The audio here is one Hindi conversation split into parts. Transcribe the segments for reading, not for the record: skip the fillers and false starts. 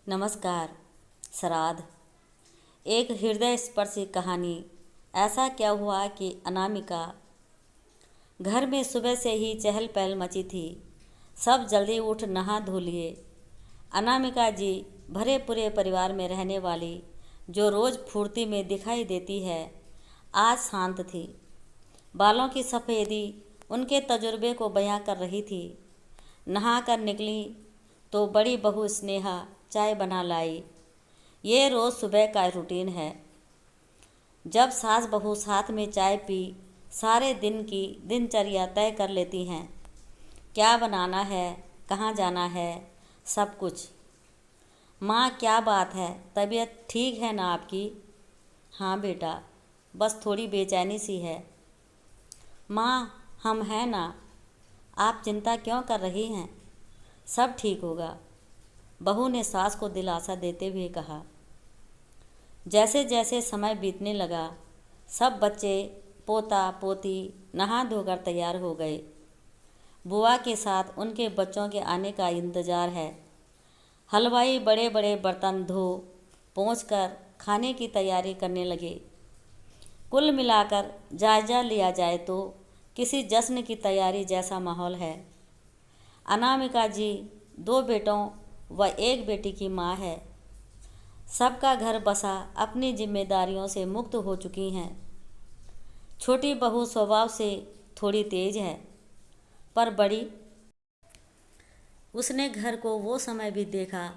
नमस्कार। श्राद्ध। एक हृदय स्पर्शी कहानी। ऐसा क्या हुआ कि अनामिका घर में सुबह से ही चहल पहल मची थी। सब जल्दी उठ नहा धो लिए। अनामिका जी भरे पूरे परिवार में रहने वाली, जो रोज़ फुर्ती में दिखाई देती है, आज शांत थी। बालों की सफ़ेदी उनके तजुर्बे को बयां कर रही थी। नहा कर निकली तो बड़ी बहू स्नेहा चाय बना लाई। ये रोज़ सुबह का रूटीन है। जब सास बहू साथ में चाय पी सारे दिन की दिनचर्या तय कर लेती हैं। क्या बनाना है, कहाँ जाना है, सब कुछ। माँ, क्या बात है, तबीयत ठीक है ना आपकी? हाँ बेटा, बस थोड़ी बेचैनी सी है। माँ, हम हैं ना, आप चिंता क्यों कर रही हैं? सब ठीक होगा, बहू ने सास को दिलासा देते हुए कहा। जैसे जैसे समय बीतने लगा, सब बच्चे पोता पोती नहा धोकर तैयार हो गए। बुआ के साथ उनके बच्चों के आने का इंतज़ार है। हलवाई बड़े बड़े बर्तन धो पोंछ कर खाने की तैयारी करने लगे। कुल मिलाकर जायज़ा लिया जाए तो किसी जश्न की तैयारी जैसा माहौल है। अनामिका जी 2 बेटों व 1 बेटी की माँ है। सबका घर बसा अपनी जिम्मेदारियों से मुक्त हो चुकी हैं। छोटी बहू स्वभाव से थोड़ी तेज है, पर बड़ी, उसने घर को वो समय भी देखा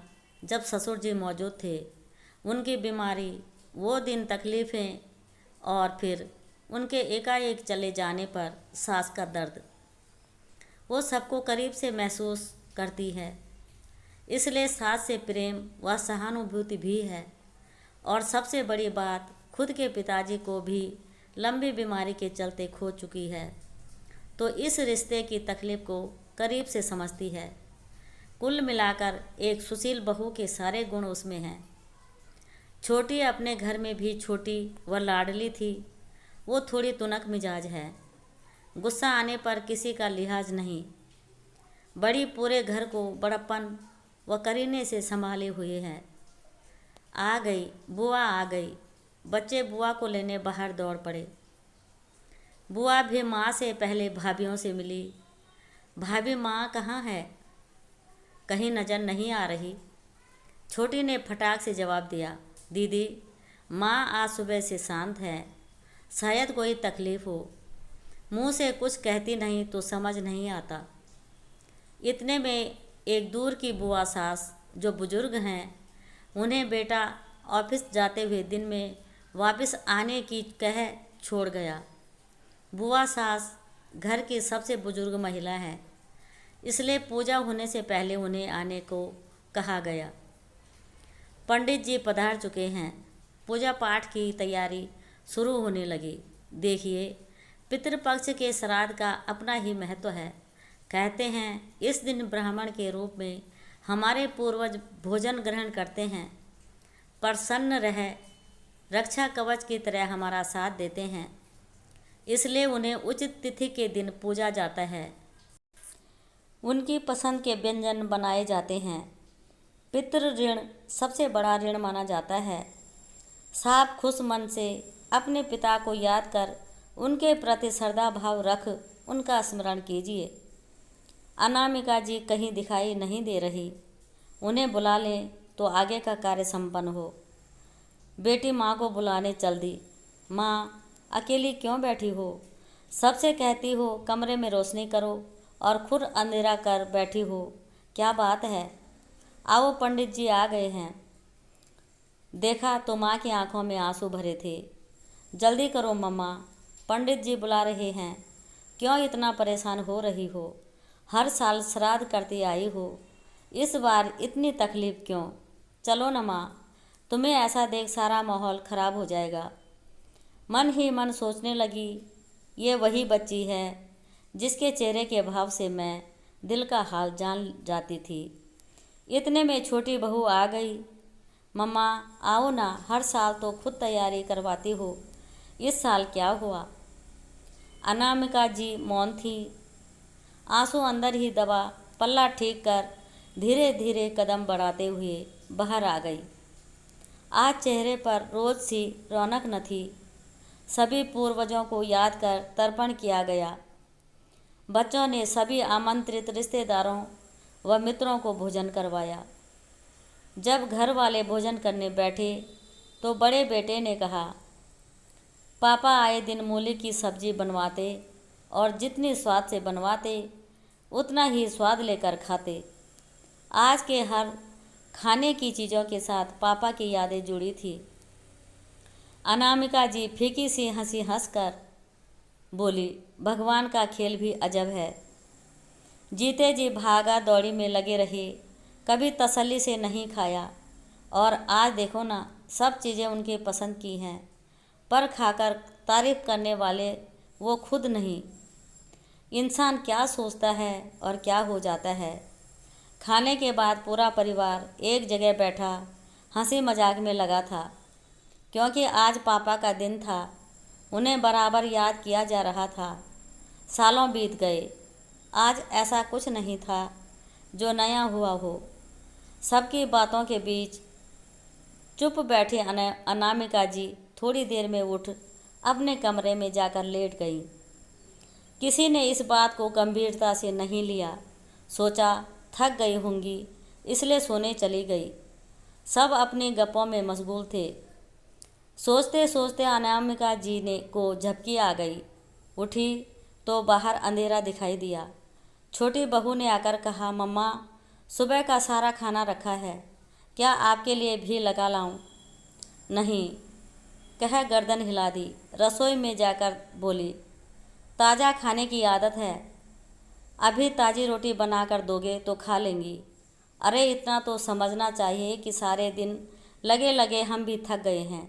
जब ससुर जी मौजूद थे। उनकी बीमारी, वो दिन, तकलीफ़ें और फिर उनके एकाएक चले जाने पर सास का दर्द, वो सबको करीब से महसूस करती है। इसलिए सास से प्रेम व सहानुभूति भी है। और सबसे बड़ी बात, खुद के पिताजी को भी लंबी बीमारी के चलते खो चुकी है, तो इस रिश्ते की तकलीफ़ को करीब से समझती है। कुल मिलाकर एक सुशील बहू के सारे गुण उसमें हैं। छोटी अपने घर में भी छोटी व लाडली थी। वो थोड़ी तुनक मिजाज है। गुस्सा आने पर किसी का लिहाज नहीं। बड़ी पूरे घर को बड़प्पन व करीने से संभाले हुए हैं। आ गई बुआ, आ गई। बच्चे बुआ को लेने बाहर दौड़ पड़े। बुआ भी माँ से पहले भाभीयों से मिली। भाभी, माँ कहाँ है? कहीं नज़र नहीं आ रही। छोटी ने फटाक से जवाब दिया, दीदी, माँ आज सुबह से शांत है, शायद कोई तकलीफ़ हो। मुँह से कुछ कहती नहीं तो समझ नहीं आता। इतने में एक दूर की बुआ सास, जो बुजुर्ग हैं, उन्हें बेटा ऑफिस जाते हुए दिन में वापस आने की कह छोड़ गया। बुआ सास घर की सबसे बुजुर्ग महिला है, इसलिए पूजा होने से पहले उन्हें आने को कहा गया। पंडित जी पधार चुके हैं। पूजा पाठ की तैयारी शुरू होने लगी। देखिए, पितृपक्ष के श्राद्ध का अपना ही महत्व है। कहते हैं इस दिन ब्राह्मण के रूप में हमारे पूर्वज भोजन ग्रहण करते हैं, प्रसन्न रह रक्षा कवच की तरह हमारा साथ देते हैं। इसलिए उन्हें उचित तिथि के दिन पूजा जाता है। उनकी पसंद के व्यंजन बनाए जाते हैं। पितृ ऋण सबसे बड़ा ऋण माना जाता है। साफ खुश मन से अपने पिता को याद कर उनके प्रति श्रद्धा भाव रख उनका स्मरण कीजिए। अनामिका जी कहीं दिखाई नहीं दे रही। उन्हें बुला लें तो आगे का कार्य संपन्न हो। बेटी माँ को बुलाने चल दी। माँ, अकेली क्यों बैठी हो? सबसे कहती हो कमरे में रोशनी करो और खुद अंधेरा कर बैठी हो। क्या बात है? आओ, पंडित जी आ गए हैं। देखा तो माँ की आंखों में आंसू भरे थे। जल्दी करो मम्मा, पंडित जी बुला रहे हैं। क्यों इतना परेशान हो रही हो? हर साल श्राद्ध करती आई हो, इस बार इतनी तकलीफ़ क्यों? चलो न माँ, तुम्हें ऐसा देख सारा माहौल ख़राब हो जाएगा। मन ही मन सोचने लगी, ये वही बच्ची है जिसके चेहरे के भाव से मैं दिल का हाल जान जाती थी। इतने में छोटी बहू आ गई। मम्मा, आओ ना, हर साल तो खुद तैयारी करवाती हो, इस साल क्या हुआ? अनामिका जी मौन थी। आंसू अंदर ही दबा पल्ला ठीक कर धीरे धीरे कदम बढ़ाते हुए बाहर आ गई। आज चेहरे पर रोज सी रौनक न थी। सभी पूर्वजों को याद कर तर्पण किया गया। बच्चों ने सभी आमंत्रित रिश्तेदारों व मित्रों को भोजन करवाया। जब घर वाले भोजन करने बैठे तो बड़े बेटे ने कहा, पापा आए दिन मूली की सब्जी बनवाते और जितनी स्वाद से बनवाते उतना ही स्वाद लेकर खाते। आज के हर खाने की चीज़ों के साथ पापा की यादें जुड़ी थी। अनामिका जी फीकी सी हंसी हंसकर बोली, भगवान का खेल भी अजब है। जीते जी भागा दौड़ी में लगे रहे, कभी तसल्ली से नहीं खाया। और आज देखो ना, सब चीज़ें उनके पसंद की हैं, पर खाकर तारीफ़ करने वाले वो खुद नहीं। इंसान क्या सोचता है और क्या हो जाता है। खाने के बाद पूरा परिवार एक जगह बैठा हंसी मजाक में लगा था, क्योंकि आज पापा का दिन था। उन्हें बराबर याद किया जा रहा था। सालों बीत गए, आज ऐसा कुछ नहीं था जो नया हुआ हो। सबकी बातों के बीच चुप बैठी अनामिका जी थोड़ी देर में उठ अपने कमरे में जाकर लेट गई। किसी ने इस बात को गंभीरता से नहीं लिया। सोचा थक गई होंगी इसलिए सोने चली गई। सब अपनी गप्पों में मशगूल थे। सोचते सोचते अनामिका जी ने को झपकी आ गई। उठी तो बाहर अंधेरा दिखाई दिया। छोटी बहू ने आकर कहा, मम्मा सुबह का सारा खाना रखा है, क्या आपके लिए भी लगा लाऊं? नहीं, कह गर्दन हिला दी। रसोई में जाकर बोली, ताज़ा खाने की आदत है, अभी ताज़ी रोटी बनाकर दोगे तो खा लेंगी। अरे इतना तो समझना चाहिए कि सारे दिन लगे लगे हम भी थक गए हैं।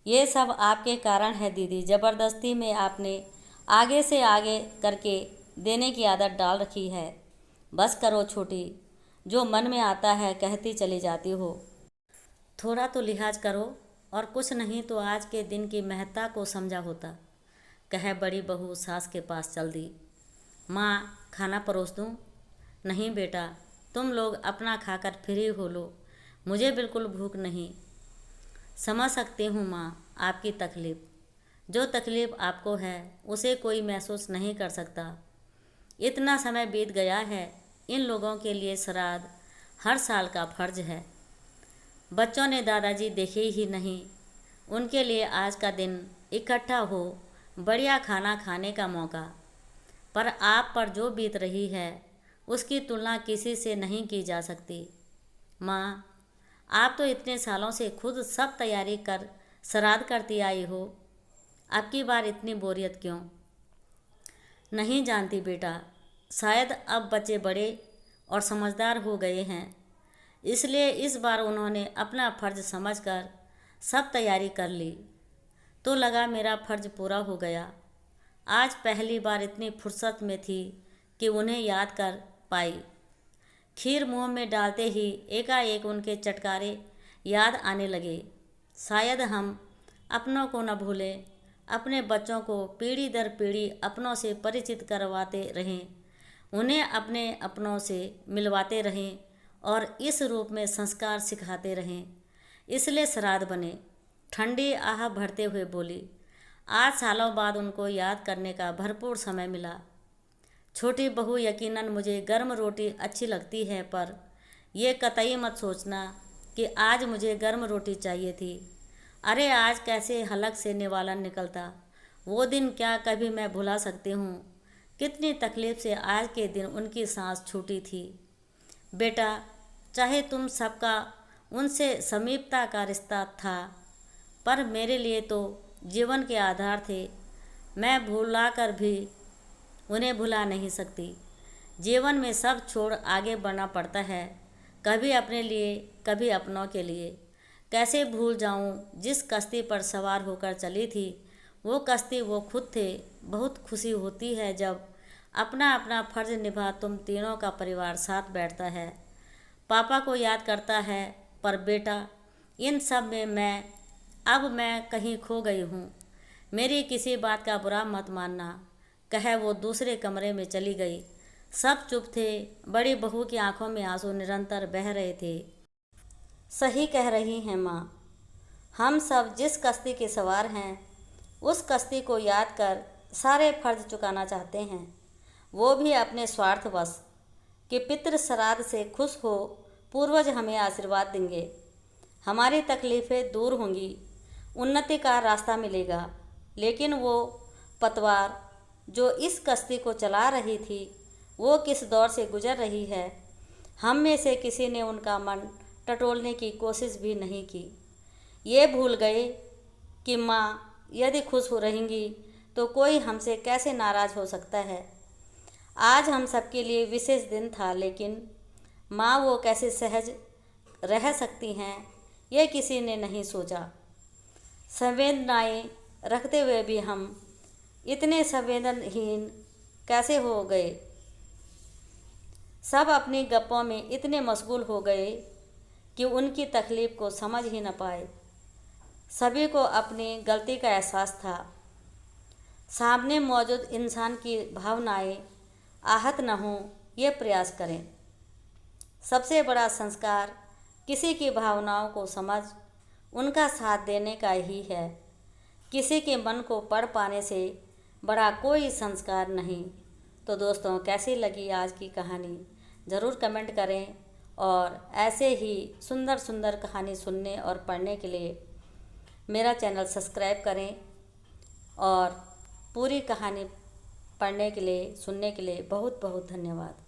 ये सब आपके कारण है दीदी। ज़बरदस्ती में आपने आगे से आगे करके देने की आदत डाल रखी है। बस करो छोटी, जो मन में आता है कहती चली जाती हो। थोड़ा तो लिहाज करो, और कुछ नहीं तो आज के दिन की महत्ता को समझा होता। कह बड़ी बहू सास के पास चल दी। माँ खाना परोस दूँ? नहीं बेटा, तुम लोग अपना खाकर फ्री हो लो, मुझे बिल्कुल भूख नहीं। समझ सकती हूँ माँ आपकी तकलीफ़। जो तकलीफ़ आपको है उसे कोई महसूस नहीं कर सकता। इतना समय बीत गया है, इन लोगों के लिए श्राद्ध हर साल का फर्ज है। बच्चों ने दादाजी देखे ही नहीं, उनके लिए आज का दिन इकट्ठा हो बढ़िया खाना खाने का मौका। पर आप पर जो बीत रही है उसकी तुलना किसी से नहीं की जा सकती। माँ, आप तो इतने सालों से खुद सब तैयारी कर श्राद्ध करती आई हो, आपकी बार इतनी बोरियत क्यों? नहीं जानती बेटा, शायद अब बच्चे बड़े और समझदार हो गए हैं, इसलिए इस बार उन्होंने अपना फ़र्ज समझकर सब तैयारी कर ली, तो लगा मेरा फ़र्ज पूरा हो गया। आज पहली बार इतनी फुर्सत में थी कि उन्हें याद कर पाई। खीर मुंह में डालते ही एकाएक उनके चटकारे याद आने लगे। शायद हम अपनों को न भूलें, अपने बच्चों को पीढ़ी दर पीढ़ी अपनों से परिचित करवाते रहें, उन्हें अपने अपनों से मिलवाते रहें और इस रूप में संस्कार सिखाते रहें। इसलिए श्राद्ध बने। ठंडी आह भरते हुए बोली, आज सालों बाद उनको याद करने का भरपूर समय मिला। छोटी बहू, यकीनन मुझे गर्म रोटी अच्छी लगती है, पर यह कतई मत सोचना कि आज मुझे गर्म रोटी चाहिए थी। अरे आज कैसे हलक से निवालन निकलता, वो दिन क्या कभी मैं भुला सकती हूँ। कितनी तकलीफ़ से आज के दिन उनकी सांस छूटी थी। बेटा, चाहे तुम सबका उनसे समीपता का रिश्ता था, पर मेरे लिए तो जीवन के आधार थे। मैं भुला कर भी उन्हें भुला नहीं सकती। जीवन में सब छोड़ आगे बढ़ना पड़ता है, कभी अपने लिए, कभी अपनों के लिए। कैसे भूल जाऊं जिस कश्ती पर सवार होकर चली थी, वो कश्ती वो खुद थे। बहुत खुशी होती है जब अपना अपना फ़र्ज निभा तुम तीनों का परिवार साथ बैठता है, पापा को याद करता है। पर बेटा, इन सब में मैं कहीं खो गई हूँ। मेरी किसी बात का बुरा मत मानना। कह वो दूसरे कमरे में चली गई। सब चुप थे। बड़ी बहू की आंखों में आंसू निरंतर बह रहे थे। सही कह रही हैं माँ, हम सब जिस कश्ती के सवार हैं उस कश्ती को याद कर सारे फर्ज चुकाना चाहते हैं, वो भी अपने स्वार्थवश कि पितृ श्राद्ध से खुश हो पूर्वज हमें आशीर्वाद देंगे, हमारी तकलीफ़ें दूर होंगी, उन्नति का रास्ता मिलेगा। लेकिन वो पतवार जो इस कश्ती को चला रही थी वो किस दौर से गुजर रही है, हम में से किसी ने उनका मन टटोलने की कोशिश भी नहीं की। ये भूल गए कि माँ यदि खुश हो रहेंगी तो कोई हमसे कैसे नाराज़ हो सकता है। आज हम सबके लिए विशेष दिन था, लेकिन माँ वो कैसे सहज रह सकती हैं ये किसी ने नहीं सोचा। संवेदनाएं रखते हुए भी हम इतने संवेदनहीन कैसे हो गए। सब अपनी गप्पों में इतने मशगूल हो गए कि उनकी तकलीफ़ को समझ ही न पाए। सभी को अपनी गलती का एहसास था। सामने मौजूद इंसान की भावनाएं आहत न हों ये प्रयास करें। सबसे बड़ा संस्कार किसी की भावनाओं को समझ उनका साथ देने का ही है। किसी के मन को पढ़ पाने से बड़ा कोई संस्कार नहीं। तो दोस्तों, कैसी लगी आज की कहानी ज़रूर कमेंट करें, और ऐसे ही सुंदर सुंदर कहानी सुनने और पढ़ने के लिए मेरा चैनल सब्सक्राइब करें, और पूरी कहानी पढ़ने के लिए, सुनने के लिए बहुत बहुत धन्यवाद।